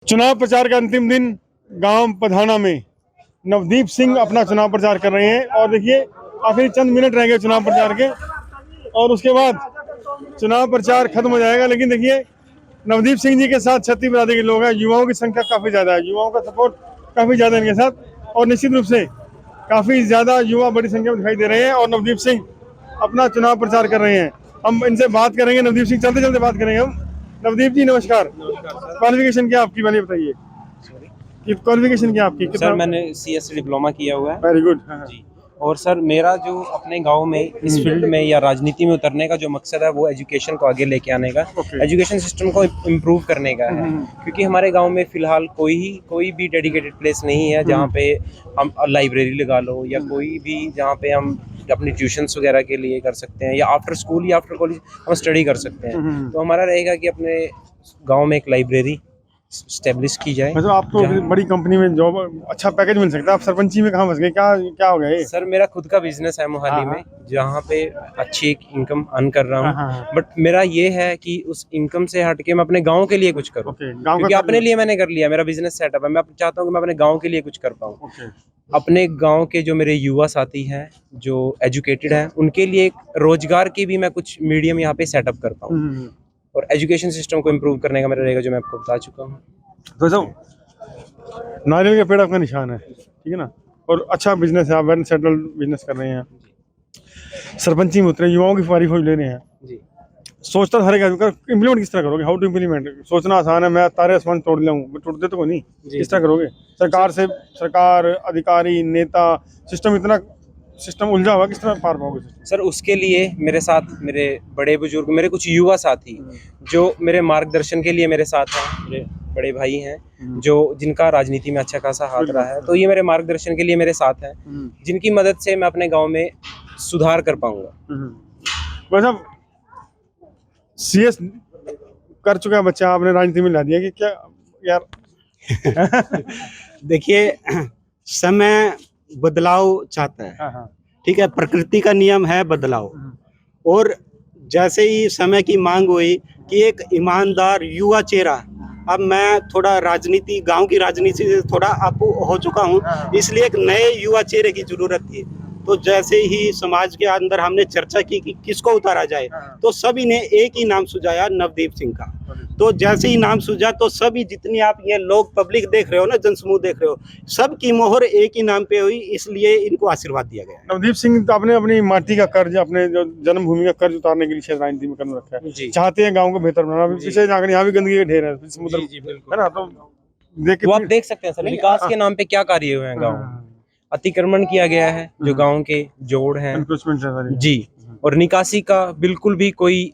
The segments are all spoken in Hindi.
चुनाव प्रचार का अंतिम दिन गांव पधाना में नवदीप सिंह अपना चुनाव प्रचार कर रहे हैं और देखिए आखिरी चंद मिनट रह गए चुनाव प्रचार के और उसके बाद चुनाव प्रचार खत्म हो जाएगा। लेकिन देखिए नवदीप सिंह जी के साथ छत्तीस बरादरी के लोग हैं, युवाओं की संख्या काफी ज्यादा है, युवाओं का सपोर्ट काफी ज्यादा है इनके साथ और निश्चित रूप से काफी ज्यादा युवा बड़ी संख्या में दिखाई दे रहे हैं और नवदीप सिंह अपना चुनाव प्रचार कर रहे हैं। हम इनसे बात करेंगे, नवदीप सिंह चलते चलते बात करेंगे हम। नवदीप जी नमस्कार। क्वालिफिकेशन क्या आपकी पहले बताइए कि क्वालिफिकेशन क्या आपकी? सर मैंने सीएस डिप्लोमा किया हुआ है। Very good. जी। और सर मेरा जो अपने गांव में इस फील्ड में या राजनीति में उतरने का जो मकसद है वो एजुकेशन को आगे लेके आने का, एजुकेशन सिस्टम को इम्प्रूव करने का है। क्योंकि हमारे गांव में फिलहाल कोई भी डेडिकेटेड प्लेस नहीं है जहां पे हम लाइब्रेरी लगा लो या कोई भी जहां पे हम अपनी ट्यूशन्स वगैरह के लिए कर सकते हैं या आफ्टर स्कूल या आफ्टर कॉलेज हम स्टडी कर सकते हैं। तो हमारा रहेगा कि अपने गाँव में एक लाइब्रेरी स्टेब्लिश की जाए। मतलब आप तो बड़ी कंपनी में जॉब, अच्छा पैकेज मिल सकता है, आप सरपंची में कहाँ फंस गए? क्या हो गया ये? सर मेरा खुद का बिजनेस है मोहाली में जहाँ पे अच्छी एक इनकम अर्न कर रहा हूँ, बट मेरा ये है कि उस इनकम से हट के मैं अपने गांव के लिए कुछ करूँ। क्योंकि अपने लिए मैंने कर लिया, मेरा बिजनेस सेटअप है, मैं चाहता हूँ कि मैं अपने गाँव के लिए कुछ कर पाऊँ। अपने गांव के जो मेरे युवा साथी हैं जो एजुकेटेड हैं उनके लिए एक रोजगार की भी मैं कुछ मीडियम यहाँ पे सेटअप कर पाऊँ और एजुकेशन सिस्टम को इम्प्रूव करने का मेरा रहेगा, जो मैं आपको बता चुका हूँ। तो नारियल का पेड़ आपका निशान है, ठीक है ना, और अच्छा बिजनेस है, आप वेल सेटल्ड बिजनेस कर रहे हैं, सरपंची में उतरे, युवाओं की फौज ले रहे हैं जी। सोचता हर एक इम्प्लीमेंट किस तरह करोगे? How to implement? सोचना आसान है, मैं तारे आसमान तोड़ लूँ, टूटते तो नहीं, किस तरह करोगे? सरकार, अधिकारी, नेता, सिस्टम उलझा हुआ, किस तरह पार पाओगे? सर उसके लिए मेरे साथ मेरे बड़े बुजुर्ग, मेरे कुछ युवा साथी जो मेरे मार्गदर्शन के लिए मेरे साथ हैं, मेरे बड़े भाई हैं जो जिनका राजनीति में अच्छा खासा हाथ रहा है, तो ये मेरे मार्गदर्शन के लिए मेरे साथ हैं, जिनकी मदद से मैं अपने गांव में सुधार कर पाऊंगा। वैसे सीएस कर चुका है बच्चा, आपने राजनीति में ला दिया कि क्या यार? देखिए समय बदलाव चाहता है, ठीक है, प्रकृति का नियम है बदलाव। और जैसे ही समय की मांग हुई कि एक ईमानदार युवा चेहरा, अब मैं थोड़ा राजनीति, गांव की राजनीति से थोड़ा अप हो चुका हूं, इसलिए एक नए युवा चेहरे की जरूरत थी। तो जैसे ही समाज के अंदर हमने चर्चा की कि किसको उतारा जाए, तो सभी ने एक ही नाम सुझाया, नवदीप सिंह का। तो जैसे ही नाम सूझा तो सभी, जितनी आप ये लोग पब्लिक देख रहे हो ना, जनसमूह देख रहे हो, सबकी मोहर एक ही नाम पे हुई, इसलिए इनको आशीर्वाद दिया गया। नवदीप सिंह तो आपने अपनी माटी का कर्ज, अपने जो जन्मभूमि का कर्ज उतारने के लिए शायद राजनीति में कदम रखा है, चाहते हैं गाँव को बेहतर बनाना। पीछे जाकर यहाँ भी गंदगी के ढेर है, समुद्र है ना, तो आप देख सकते हैं सर विकास के नाम पे क्या कार्य हुए हैं। गाँव अतिक्रमण किया गया है जो गाँव के जोड़ है जी, और निकासी का बिल्कुल भी कोई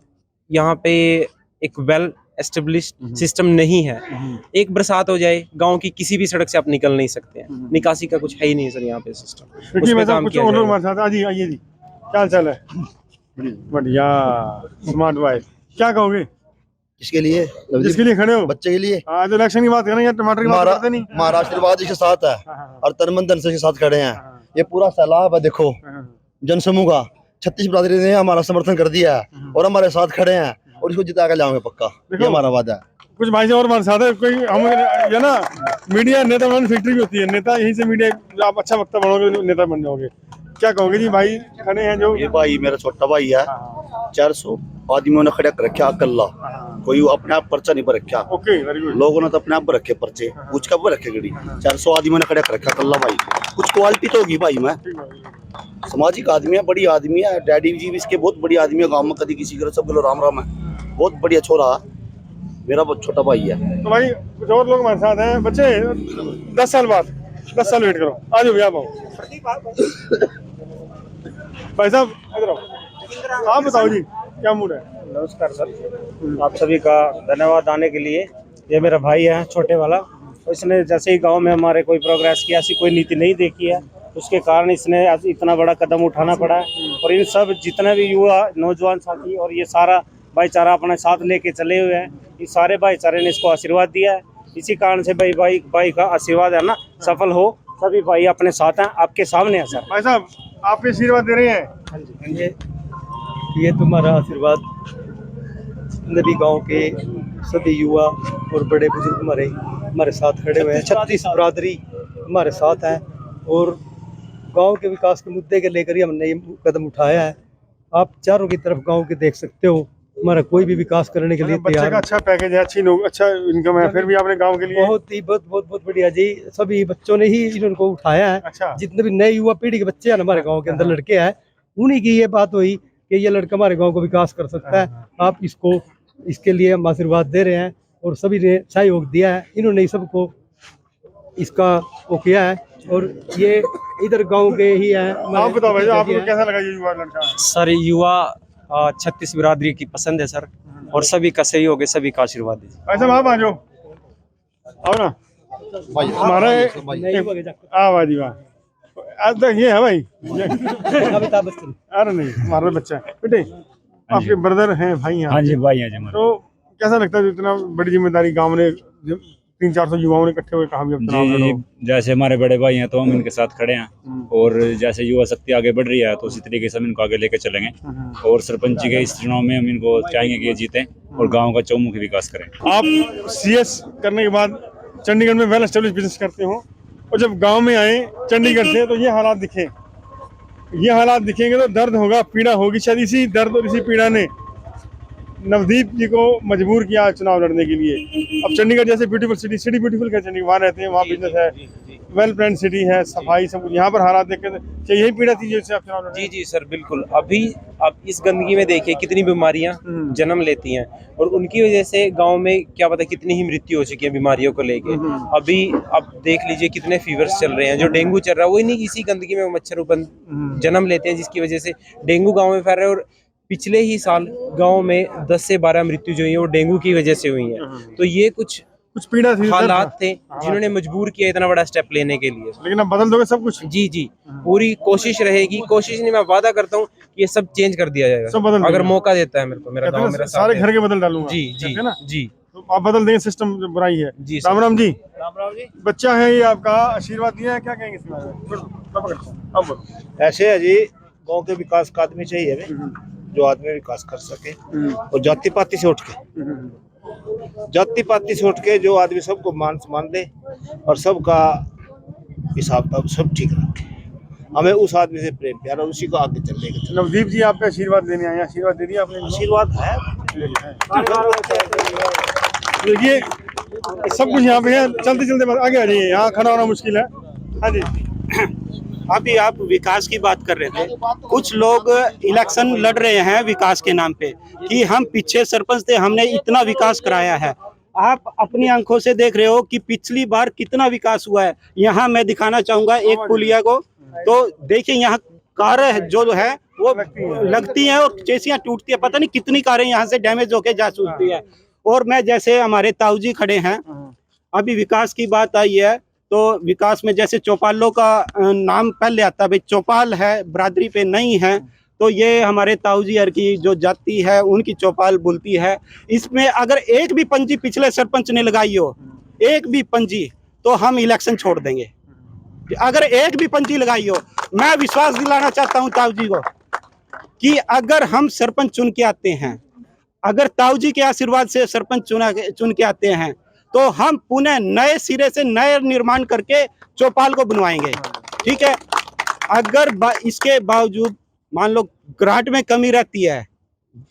यहाँ पे एक वेल एस्टेब्लिश्ड सिस्टम नहीं है। एक बरसात हो जाए गांव की किसी भी सड़क से आप निकल नहीं सकते हैं, निकासी का कुछ है ही नहीं सर यहाँ पे सिस्टम। उस पे काम किया जाएगा। जी आइए जी, क्या हाल चाल है? बढ़िया, स्मार्ट बॉय। क्या कहोगे? किसके लिए? जिसके लिए खड़े हो? बच्चे के लिए। आज इलेक्शन की बात कर रहे हैं, टमाटर की बात करते नहीं। महाराष्ट्रवाद इसके साथ है और तनमन धन के साथ खड़े हैं। ये पूरा सैलाब है, देखो जनसमूह का 36 बरादरी ने हमारा समर्थन कर दिया है और हमारे साथ खड़े हैं और इसको जिता कर लाएंगे पक्का, ये हमारा वादा है। कुछ भाई और हमारे साथ है, कोई हम ये ना मीडिया नेता बनाने फैक्ट्री भी होती है, नेता यहीं से मीडिया, आप अच्छा वक्ता बनोगे नेता बन जाओगे। क्या कहोगे जी? भाई खड़े हैं जो, ये भाई मेरा छोटा भाई है, 400 आदमियों ने खड़ा कर रखा अकेला, कोई अपने आप पर्चा नहीं पर रखा। Okay, very good. लोगों ने तो अपने आप पर रखे पर्चे, कुछ कब रखे गड़ी, 400 आदमियों ने खड़ा कर रखा अकेला भाई। कुछ क्वालिटी तो होगी भाई, मैं सामाजिक आदमी है, बड़ी आदमी है, डैडी जी भी इसके बहुत बड़ी आदमी है, गाँव में कभी किसी का सब राम राम है, बहुत बढ़िया छोरा मेरा, बहुत छोटा भाई है। तो भाई कुछ और लोग हमारे साथ हैं। बच्चे 10 साल बाद, 10 साल वेट करो, आज भैया भाई साहब इधर आओ, आप बताओ जी क्या मूड है? नमस्कार सर, आप सभी का धन्यवाद आने के लिए। ये मेरा भाई है छोटे वाला, इसने जैसे ही गांव में हमारे कोई प्रोग्रेस किया, ऐसी कोई नीति नहीं देखी है, उसके कारण इसने इतना बड़ा कदम उठाना पड़ा है। और इन सब जितने भी युवा नौजवान साथी और ये सारा भाईचारा अपने साथ लेके चले हुए हैं, इस सारे भाईचारे ने इसको आशीर्वाद दिया है। इसी कारण से भाई का आशीर्वाद है ना, सफल हो, सभी भाई अपने साथ हैं, आपके सामने है सर। भाई साहब आप आशीर्वाद दे रहे हैं? हाँ जी, ये तुम्हारा आशीर्वाद नदी गांव के सभी युवा और बड़े बुजुर्ग हमारे हमारे साथ खड़े हुए हैं। 36 बिरादरी हमारे साथ है और गांव के विकास के मुद्दे के लेकर ही हमने ये कदम उठाया है। आप चारों की तरफ गांव के देख सकते हो, हमारा कोई भी विकास करने के लिए बच्चे तैयार का अच्छा पैकेज है, अच्छी अच्छा इनकम है, फिर भी आपने गांव के लिए बहुत बढ़िया जी। सभी बच्चों ने ही इनको उठाया है। अच्छा। जितने भी नए युवा पीढ़ी के बच्चे हैं हमारे गांव के अंदर लड़के हैं, उन्हीं की ये बात हुई कि ये लड़का हमारे गांव को विकास कर सकता है, आप इसको इसके लिए हम आशीर्वाद दे रहे हैं और सभी ने सहयोग दिया है। इन्होंने ही सबको इसका वो किया है और ये इधर गांव के ही है। आप बताओ भाई, आपको कैसा लगा ये युवा लड़का? सर युवा 36 बिरादरी की पसंद है सर, और सभी का सहयोग है, सभी का आशीर्वाद दीजिए। भाई साहब आप आ जाओ, आओ ना हमारा वाह जी वाह, आज तक ये है भाई अमिताभ बच्चन। अरे नहीं, हमारा बच्चा है बेटे, आपके ब्रदर हैं, भाई हैं? हाँ जी भाई हैं जी। तो कैसा लगता है इतना बड़ी जिम्मेदारी गांव ने 300-400 युवाओं ने इकट्ठे हुए कहा भी अब चुनाव जी लड़ो? जैसे हमारे बड़े भाई हैं तो हम इनके साथ खड़े हैं, और जैसे युवा शक्ति आगे बढ़ रही है तो उसी तरीके से हम इनको आगे लेके चलेंगे, और सरपंच के इस चुनाव में हम इनको चाहेंगे कि ये जीतें और गांव का चौमुखी विकास करें। आप CS करने के बाद चंडीगढ़ में वेल एस्टेब्लिश बिजनेस करते हो, और जब गांव में आए चंडीगढ़ से तो ये हालात दिखेंगे तो दर्द होगा, पीड़ा होगी। शायद इसी दर्द और इसी पीड़ा ने नवदीप जी को मजबूर किया चुनाव लड़ने के लिए। अब चंडीगढ़ जैसे ब्यूटीफुल सिटी ब्यूटीफुल क्या चंडीगढ़, वहाँ रहते हैं, वहाँ बिजनेस है, वेल प्लान सिटी है, सफाई सब कुछ, यहाँ पर हालात देख के यही पीड़ा थी जिससे आप चुनाव लड़े? जी सर बिल्कुल। अभी आप इस गंदगी में देखिए कितनी बीमारियां जन्म लेती हैं, और उनकी वजह से गांव में क्या पता कितनी ही मृत्यु हो चुकी है बीमारियों को लेके। अभी आप देख लीजिए कितने फीवर्स चल रहे हैं, जो डेंगू चल रहा है वो नहीं इसी गंदगी में मच्छर जन्म लेते हैं, जिसकी वजह से डेंगू गाँव में फैल रहा है। और पिछले ही साल गांव में 10 से 12 मृत्यु जो हुई है वो डेंगू की वजह से हुई है। तो ये कुछ पीड़ा थी, हालात थे जिन्होंने मजबूर किया इतना बड़ा स्टेप लेने के लिए। लेकिन अब बदल दोगे सब कुछ? जी पूरी कोशिश रहेगी, कोशिश नहीं मैं वादा करता हूँ कि ये सब चेंज कर दिया जाएगा, सब बदल अगर मौका देता है मेरे को, मेरा गांव मेरा सारे घर के बदल डालूंगा। जी तो आप बदल देंगे सिस्टम जो बुराई है। जी राम राम जी। बच्चा है ये आपका, आशीर्वाद दिया है, क्या कहेंगे इसके बारे में? ऐसे है जी, गांव के विकास का आदमी चाहिए जो आदमी विकास कर सके, और जाति पाति से उठ के जो आदमी सबको मान सम्मान दे और सबका हिसाब तब सब ठीक रखे। हमें उस आदमी से प्रेम प्यार और उसी को आगे चलने का। नवदीप जी आप पे आशीर्वाद देने आए, आशीर्वाद दे दिया आपने? आशीर्वाद है, देखिए सब कुछ यहाँ पे है, चलते आगे आ जाइए, यहाँ खड़ा होना मुश्किल है। हाँ जी। अभी आप विकास की बात कर रहे थे, कुछ लोग इलेक्शन लड़ रहे हैं विकास के नाम पे कि हम पीछे सरपंच थे, हमने इतना विकास कराया है। आप अपनी आंखों से देख रहे हो कि पिछली बार कितना विकास हुआ है। यहाँ मैं दिखाना चाहूंगा एक पुलिया को, तो देखिए यहाँ कार जो है वो लगती है और चेसियां टूटती है, पता नहीं कितनी कारें यहाँ से डैमेज होके जा चुकी है। और मैं जैसे हमारे ताऊ जी खड़े हैं, अभी विकास की बात आई है तो विकास में जैसे चौपालों का नाम पहले आता है, भाई चौपाल है बिरादरी पे नहीं है, तो ये हमारे ताऊ जी हर की जो जाति है उनकी चौपाल बोलती है। इसमें अगर एक भी पंजी पिछले सरपंच ने लगाई हो, एक भी पंजी, तो हम इलेक्शन छोड़ देंगे। अगर एक भी पंजी लगाई हो, मैं विश्वास दिलाना चाहता हूँ ताऊ जी को कि अगर हम सरपंच चुन के आते हैं, अगर ताऊ जी के आशीर्वाद से सरपंच चुन के आते हैं, तो हम पुनः नए सिरे से नए निर्माण करके चौपाल को बनवाएंगे। ठीक है, अगर इसके बावजूद मान लो ग्रांट में कमी रहती है,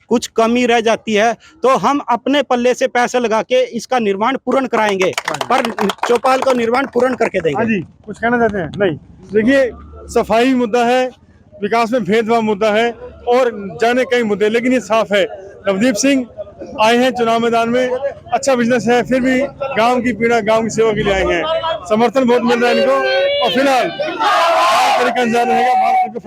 कुछ कमी रह जाती है, तो हम अपने पल्ले से पैसे लगा के इसका निर्माण पूर्ण कराएंगे, पर चौपाल को निर्माण पूर्ण करके देंगे। हाँ जी, कुछ कहना चाहते हैं? नहीं, देखिए सफाई मुद्दा है, विकास में भेदभाव मुद्दा है और जाने कई मुद्दे, लेकिन ये साफ है नवदीप सिंह आए हैं चुनाव मैदान में, अच्छा बिजनेस है, फिर भी गांव की पीड़ा, गांव की सेवा के लिए आए हैं, समर्थन बहुत मिल रहा है इनको। और फिलहाल तरीका रहेगा, भारत को